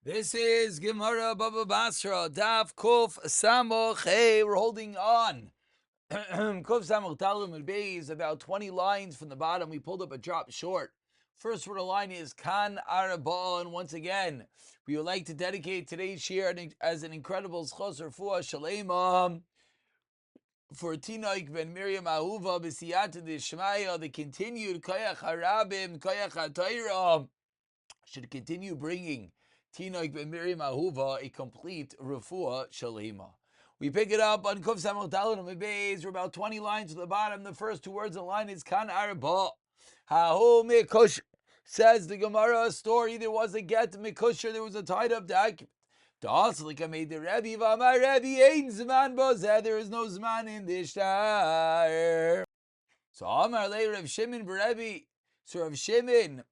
This is Gemara Baba Basra, Daf Kuf Samoch. Hey, we're holding on. Kuf Samoch Talum and Beis, about 20 lines from the bottom. We pulled up a drop short. First word of line is Kan Araba, and once again, we would like to dedicate today's shir as an incredible zchos rafua shalema for Tinok ben Miriam Ahuva b'siyata d'shmaya. The continued koyach harabim, koyach hatayra should continue bringing Tinok ben Miriam Ahuva a complete Rafua Shalima. We pick it up on Kuf Samach Daled and Beis. We're about 20 lines to the bottom. The first two words of the line is Kan Arba. Hahu Mikush. Says the Gemara, a story. There was a get Mikusher. There was a tied up document. Da'aslika made the Rebbe V'amar Rebbe Ein Zman Bozeh. There is no Zman in the Shtar. So Amar Le Rav Shimon B'Rebbe. So Rav Shimon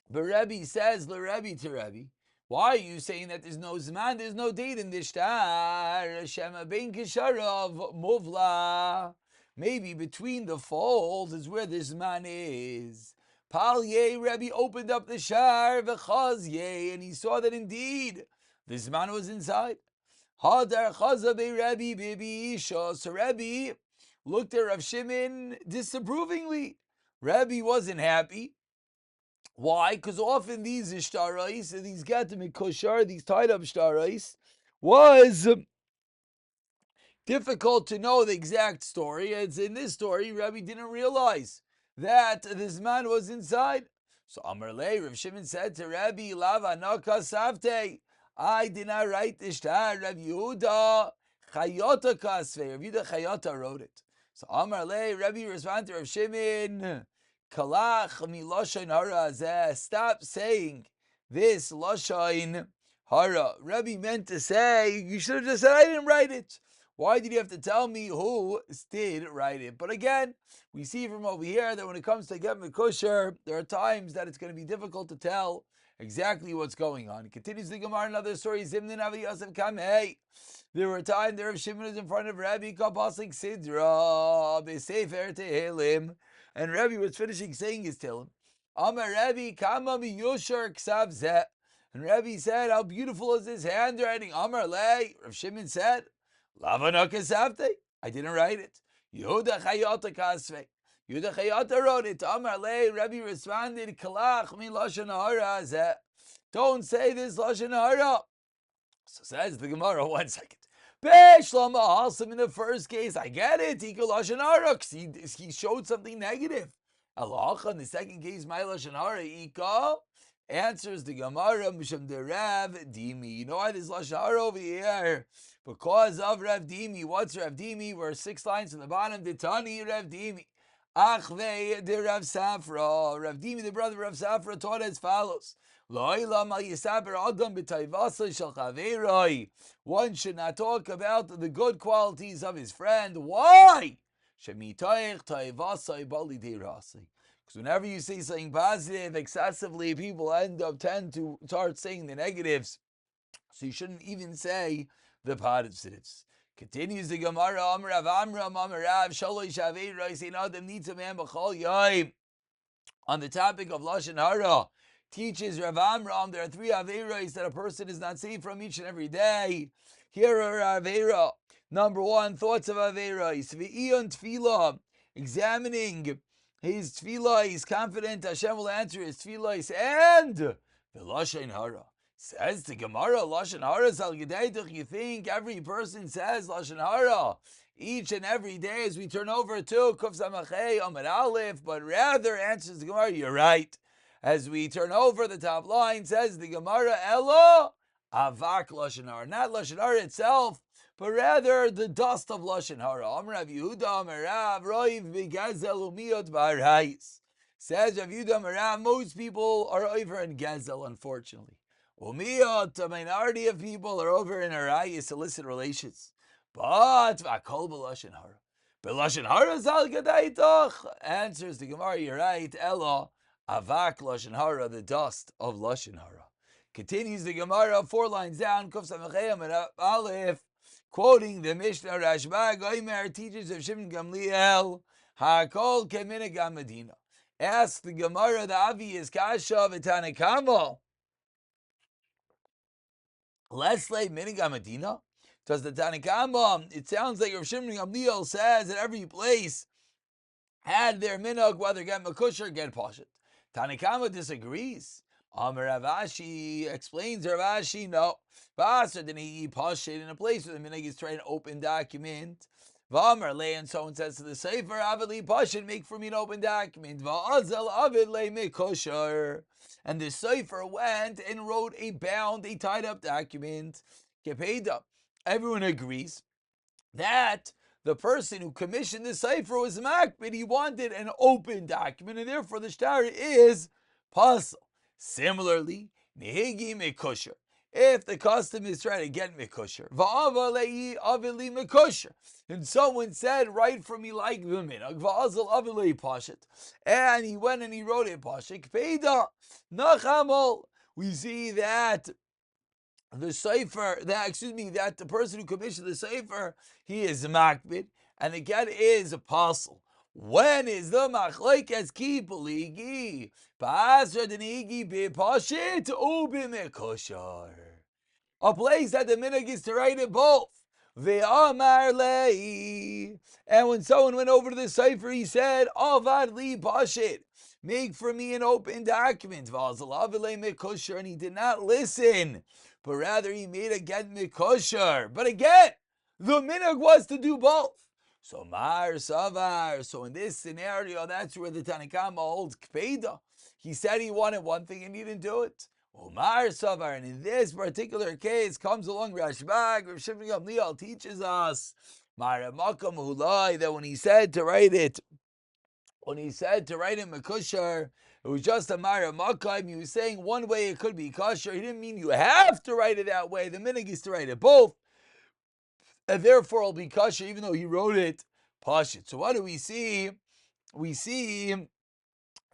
but Rebbe says, Rebbe to Rebbe, why are you saying that there's no Zman, there's no date in this shtar? Shema ben kisharav muvla. Maybe between the folds is where the Zman is. Pal ye, Rebbe opened up the shtar, v'chaz ye, and he saw that indeed the Zman was inside. Hadar chaza be Rebbe bibi isha. So Rebbe looked at Rav Shimon disapprovingly. Rebbe wasn't happy. Why? Because often these ishtarais, these gatim koshar, these tied up ishtarais, was difficult to know the exact story. It's in this story, Rabbi didn't realize that this man was inside. So Amar Le, Rav Shimon said to Rabbi, Lava Naka Savte, I did not write the shtar. Rav Yehuda Chayota Kasve. Rav Yehuda Chayota wrote it. So Amar Le, Rabbi responded to Rav Shimon, Kalach miloshain hara zeh. Stop saying this loshain hara. Rebbe meant to say, you should have just said, I didn't write it. Why did you have to tell me who did write it? But again, we see from over here that when it comes to get mekusher, there are times that it's going to be difficult to tell exactly what's going on. It continues the Gemara, another story. Zimnin Avi Yosef Kamei. There were times there Shimon was in front of Rabbi Kapaslik Sidra Besefer Tehillim. And Rebbe was finishing saying his Tehillim. Amar Rebbe Kama miyushar ksav zeh. And Rebbe said, how beautiful is this handwriting? Amar Le. Rav Shimon said, Lavana kasavte. I didn't write it. Yehuda Chayota kasve. Yehuda Chayota wrote it. Amar Le. Rebbe responded, Kalach mi lashon hara zeh. Don't say this lashon hara. So says the Gemara, 1 second. Shlama Halsim in the first case, I get it. He showed something negative. Alacha in the second case, my Lashon Hara Ika answers the Gemara Misham de Rav Dimi. You know why there's Lashon Hara over here? Because of Rav Dimi. What's Rav Dimi? We're 6 lines from the bottom. Ditani Rav Dimi. Achve de Rav Safra. Rav Dimi, the brother of Rav Safra, taught as follows. One should not talk about the good qualities of his friend. Why? Because whenever you say something positive excessively, people tend to start saying the negatives. So you shouldn't even say the positives. Continues the Gemara, Amrav Amram, Amrav, Shalosh Aveira, say Adam needs a man b'chol yom. On the topic of Lashon Hara, teaches Rav Amram there are 3 Aveiros that a person is not safe from each and every day. Here are Aveira. Number 1, thoughts of Aveiros. V'iyon tefillah, examining his tefillah, he's confident Hashem will answer his tefillah, and the Lashon Hara. Says the Gemara, Lashon Hara sal gedeitach. You think every person says Lashon Hara each and every day as we turn over to Kuf Samachei Amar Aleph, but rather answers the Gemara, you're right. As we turn over the top line, says the Gemara, Elo Avak Lashon Hara. Not Lashon Hara itself, but rather the dust of Lashon Hara. Amrav Yehuda Amarav Roiv Begazel Umiyot Barhais. Says Rav Yehuda Amarav, most people are over in Gazel, unfortunately. Umiyot, a minority of people are over in Arayis, illicit relations. But Vakol B'Lashon Hara. B'Lashon Hara Zal Gedaitach. Answers the Gemara, you're right. Elo Avak Lashon Hara, the dust of Lashon Hara. Continues the Gemara 4 lines down, Kuf Samachei Amar Aleph, quoting the Mishnah Rashba, Goimer, teachers of Shimon Gamliel, Hakol Keminag Medina. Ask the Gemara the obvious kasha of Tanakama. Lesle Minigamadina. Does the Tanakama, it sounds like Rav Shimon Gamliel says that every place had their minhag, whether get makush or get poshet. Tanakama disagrees. Amar Ravashi explains Ravashi, no. Basra didn't he poshet in a place where the minhag is trying to open document. V'amar lei, and someone says to the sefer, Avili poshet, make for me an open document. V'azal avid lei mekusher. And the sefer went and wrote a bound, a tied up document. Kepeda. Everyone agrees that the person who commissioned the cipher was makbid. He wanted an open document, and therefore the shtar is pasul. Similarly, nehigi mekusher. If the custom is trying to get mekusher, va'avalei avili mekusher, and someone said, "Write for me like the minhag," va'azal avilei pashet, and he went and he wrote it pashet. Kpeida nachamol. We see that the sefer, that the person who commissioned the sefer, he is makbid, and the get is a pasul. When is the machlekes ki poligi? Basra denigi be pashit u be mekosher. A place that the minhag is to write it both. Ve'amar lei. And when someone went over to the sefer, he said, Avad li pashit. Make for me an open document. And he did not listen, but rather he made a get mikosher. But again, the minhag was to do both. So mar savar. So in this scenario, that's where the Tanakama holds kpeda. He said he wanted one thing and he didn't do it. Mar savar. And in this particular case, comes along Rashbag. Rav Shimon Gamliel teaches us Maramakam hulai, that when he said to write it, Mekusher, it was just a Mara Makam. He was saying one way it could be kosher. He didn't mean you have to write it that way. The minhag is to write it both. And therefore it'll be kosher, even though he wrote it pashit. So what do we see? We see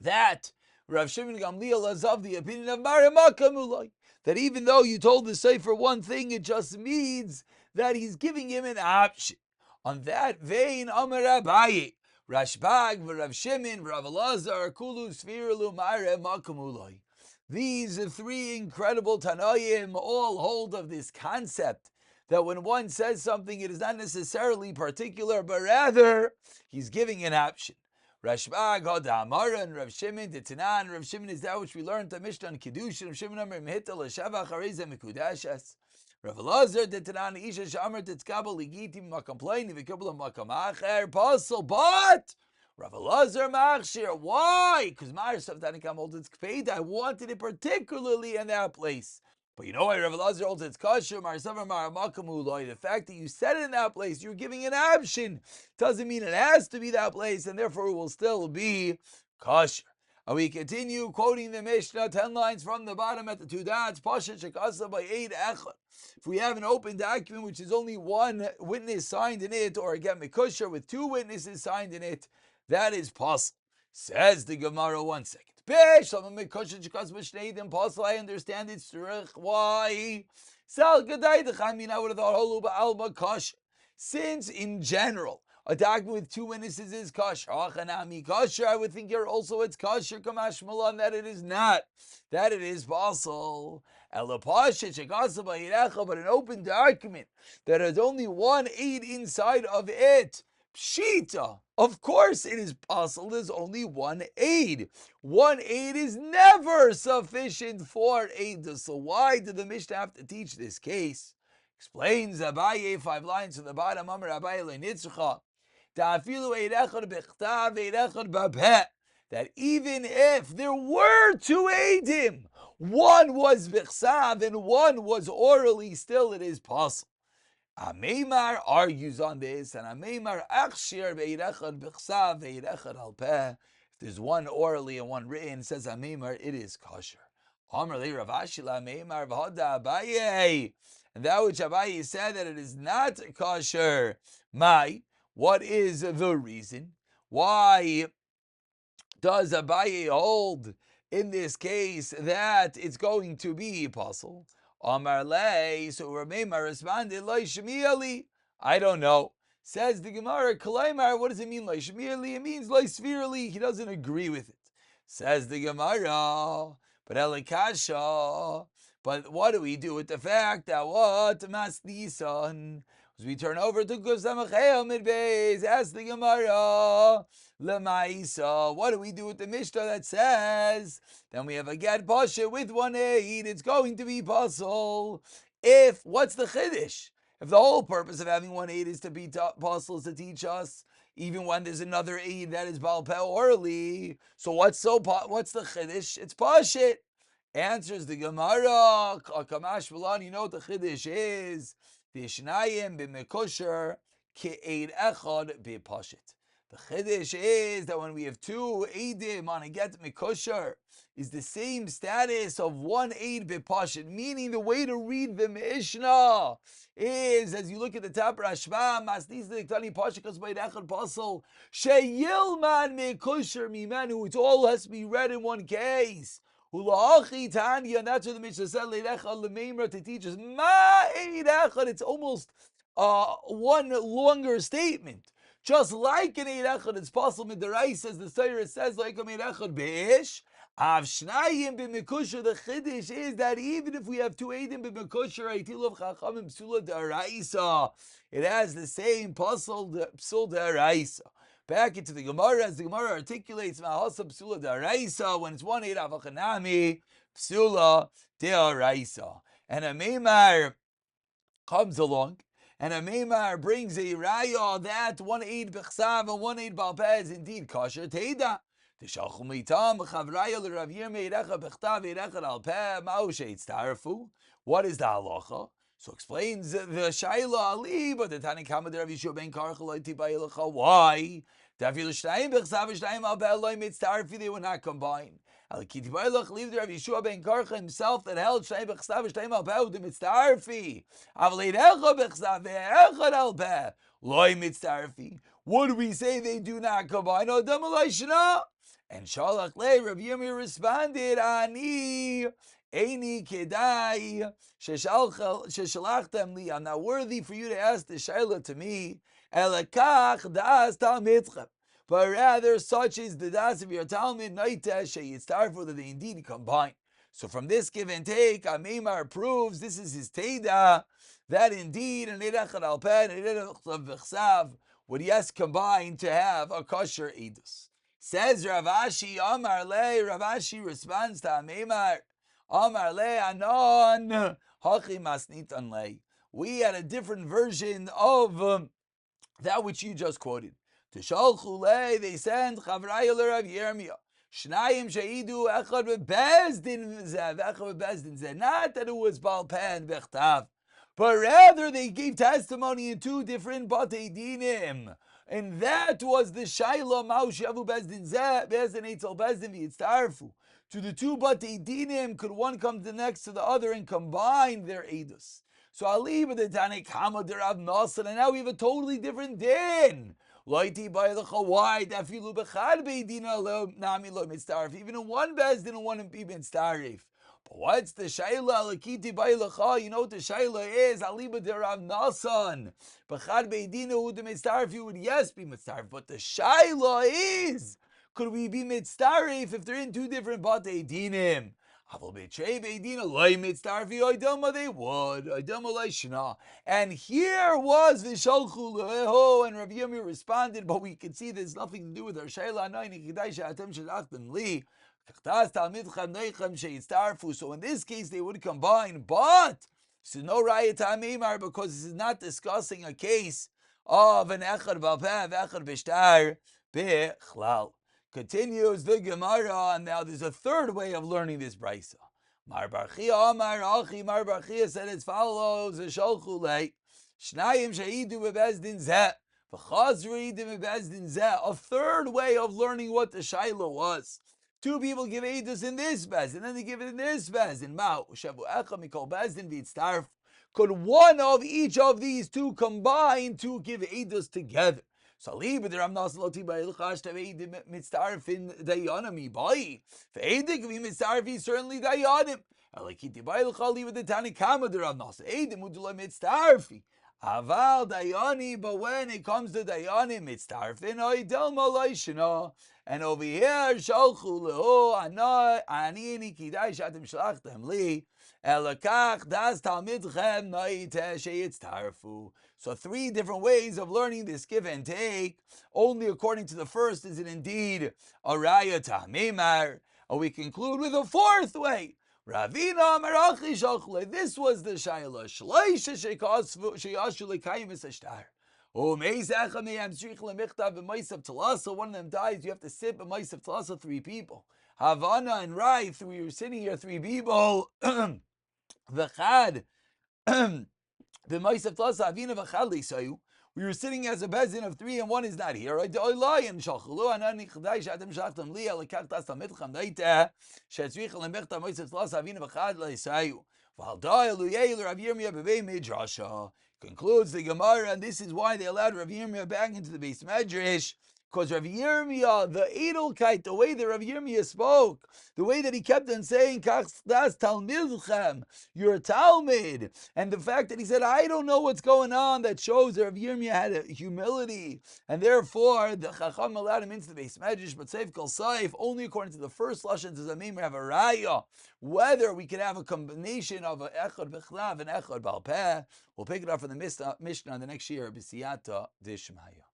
that Rav Shimon Gamliel is of the opinion of Mara Makam, that even though you told the sefer one thing, it just means that he's giving him an option. On that vein, Amar Abaye, Rashbag, Rav Shimon, Rav Elazar, Kulu, Sfirulu, Mare, Makamuloi. These three incredible Tanoim all hold of this concept that when one says something, it is not necessarily particular, but rather he's giving an option. Rashbag, Hodamara, and Rav Shimon, Detinan. Rav Shimon is that which we learned to Mishnah and Kiddush. Rav Shimon Amar Mehita L'Shavach Hareza Mikudashas. Rav Elazar Detinan Isha Shamar Tetzkabel Ligitim Makamplain Vikabla Makamacher Pasul. But Rav Elazar Machshir. Why? Because Ma'asav Tanikam holds its kpeida. I wanted it particularly in that place. But you know why Rav Elazar holds its kasher? Ma'asav Ma'amakamuloi. The fact that you said it in that place, you're giving an option, doesn't mean it has to be that place, and therefore it will still be kasher. And we continue quoting the Mishnah, 10 lines from the bottom at the two dots. Pasha shekasa by 8 echad. If we have an open document which is only one witness signed in it, or again mekusher with 2 witnesses signed in it, that is possible. Says the Gemara, 1 second. I understand it's tzurich. Why? I mean, I would have thought holuba alma kosher. Since in general, a document with 2 witnesses is kosher. I would think here also it's kosher, kamash malan, that it is not. That it is possible. But an open document that has only 1 aid inside of it, pshita. Of course it is possible. There's only 1 aid. 1 aid is never sufficient for aid. So why did the Mishnah have to teach this case? Explains Abaye, 5 lines from the bottom. Amar Abaye le'nitzcha. That even if there were 2 aidim, one was bichsav and one was orally, still it is possible. Ameimar argues on this, and Ameimar achshir be'irechad bichsav ve'irechad al peh. If there's one orally and one written, says Ameimar, it is kosher. Amar le Rav Ashi la Ameimar v'hoda Abaye. And that which Abaye said that it is not kosher. Mai, what is the reason? Why does Abaye hold in this case that it's going to be possible? Amar le, so Rameimar responded, Lo shmi'ali. I don't know. Says the Gemara, Kalaimar, what does it mean, Lo shmi'ali? It means Lo svirali. He doesn't agree with it. Says the Gemara, but Elikasha, But what do we do with the fact that what masnisan? As we turn over to Kusamacheo Midbeis, ask the Gemara, Lemaisa, what do we do with the Mishnah that says, then we have a get pasha with 1 aid, it's going to be puzzle. What's the chiddush? If the whole purpose of having 1 aid is to be puzzles to teach us, even when there's another aid that is Baal Peh orally, so what's the chiddush? It's pashit. Answers the Gemara, Kamash V'lan, you know what the chiddush is? Vishnayim b'mekosher ke'eid echad b'pashit. The chiddush is that when we have 2 eidim on a get mekosher, is the same status of 1 eid b'pashit. Meaning the way to read the Mishnah is, as you look at the top Rashba, Masnis Diktani Pashikas by Echad Pasal, Sheyilman mekosher mimenu. It all has to be read in one case. And that's what the Mishnah said, to teach us. It's almost one longer statement. Just like an Eid Echad, it's possible midaraisa, as the Torah says, like a Eid Echad beish. Av shnayim b'mekusher. The chiddush is that even if we have 2 eidim b'mekusher, aitil of chachamim psula daraisa, it has the same psul daraisa. Back into the Gemara, as the Gemara articulates, Mahasa Psula Daraisa, when it's 1 8 Avachanami, Psula Daraisa. And a Meimar comes along, and a Meimar brings a Raya that 1 8 Bechsav and 1 8 Balpeh is indeed kosher Teda. Tishalchu Mitam, Chavraya L'Rav Yirmei Erecha Bechtav Erecha Alpeh, Ma'ushe Itztarfu. What is the halacha? So explains the Shaila Ali, but the Tani Kamad Rav Yeshua ben Karchel Tibayelacha. Why? They were not combined. Leave the Rav Yeshua ben Karchel himself that held Shnayim Bechsav Shnayim Al Peh the Mitztarfi. Avlei Echa Bechsav Echad Al Peh Loi Mitztarfi. What do we say they do not combine? Oh, Damalai Shana. And Shalach Le Rav Yirmiyah responded, Ani. Eini kedai sheshalachtem li. I'm not worthy for you to ask the shaila to me. Elakach das talmidchem. But rather, such is the das of your talmid noita sheyitztarfu, that they indeed combine. So from this give and take, Ameimar proves this is his teda, that indeed an edachad alpen and edachad v'chsav would yes combine to have a kosher edus. Says Rav Ashi Amar Le. Rav Ashi responds to Ameimar. Amar le anon hachi masnitan le. We had a different version of that which you just quoted. Tishalchu le, they sent Chavraya l'Rav Yirmiyah. Shnayim sheidu echad bebezdin zeh, echad bebezdin zeh. Not that it was Baal Peh and Bechtav, but rather they gave testimony in 2 different batei dinim. And that was the Shaila Maush Yavu Bezdin Zeh, Bezdin Eitzel Bezdin V'yitztarfu. To the 2 batei dinim, could one come next to the other and combine their edus? So Ali with the Tanei Kama Derav Nasan, and now we have a totally different din. Loiti by the Chawai, Dafilu Bechad Beidina Lo Nami Lo Mitztarif. Even in 1 Bezdin and 1 Mitztarif. But what's the Shaila Lakiti by Lacha? You know what the Shaila is? Ali with Derav Nasan. Bechad Beidina who the Mitztarif, you would yes be Mitztarif. But the Shaila is, could we be mitztarif if they're in 2 different batei dinim? Aval b'trei beidina loy mitztarfi oidama, they would. Oidama leishna. And here was v'shalchu leho, and Rav Yirmiyah responded, but we can see there's nothing to do with our shayla anayni kidai she'atem shelachtem li. Kachtas talmidchem neichem she'itztarfu. So in this case they would combine, but this is no raya ta'amimar, because this is not discussing a case of an echad b'alpeh v'echad b'shtar b'chlal. Continues the Gemara, and now there's a 3rd way of learning this brisa. Mar bar Chia Amar Achi. Mar bar Chia said as follows: Shalchu lei Shnayim sheidu bebezdin zeh v'chazru idu bebezdin zeh. A 3rd way of learning what the shaila was. 2 people give edus in this bezdin, and then they give it in this bezdin. Ma ushavu echa mikol bezdin v'yitztarf. Could one of each of these 2 combine to give edus together? So leave it. I'm not slotty by Ilchash to mitzarfin dayanami boy. Feidik we mitzarfi certainly dayanim. Alakiti by Ilchali with the Tani Kama. I'm not Eidim Udula mitzarfi. Aval dayani, but when it comes to dayanim, it's tarfin oidel maloishina. And over here, shalchu lehu ani kidai shatim shlachtem li elakach das talmidchem noite sheyitztarfu. So 3 different ways of learning this give and take. Only according to the first is it indeed a raya tamimar. Or we conclude with a 4th way. Ravina Merachi Shalchle. This was the Shaila. Shleisha Sheyashu Lekayim Ishtar. Oh, Meisecha Meyam Shrich Lemichtav B'Maisav Talasa. One of them dies. You have to sit B'Maisav Talasa 3 people. Havana and Rai. We were sitting here 3 people. V'chad. B'Maisav Talasa Avina V'chad Leisayu. We were sitting as a bezin of 3 and 1 is not here. And shalchulu anani chadai shatem shachtam li alakach tas tamidcham daita shetzrich lemechta moises las avina v'chad leisayu v'aldai luyei Rav Yirmiyah b'bei midrasha. Concludes the Gemara, and this is why they allowed Rav Yirmiyah back into the base medrash. Because Rav Yirmiyah, the Edelkeit, the way that Rav Yirmiyah spoke, the way that he kept on saying, Kach das talmidchem, you're a Talmud, and the fact that he said, I don't know what's going on, that shows that Rav Yirmiyah had a humility, and therefore the Chacham allowed him into the base medrash, but Seif Kol Seif, only according to the first Lashon does a Meimer have a Raya, whether we can have a combination of an Echad B'chlav and Echad B'al Peh. We'll pick it up from the Mishnah on the next year, B'siyata Dishmaya.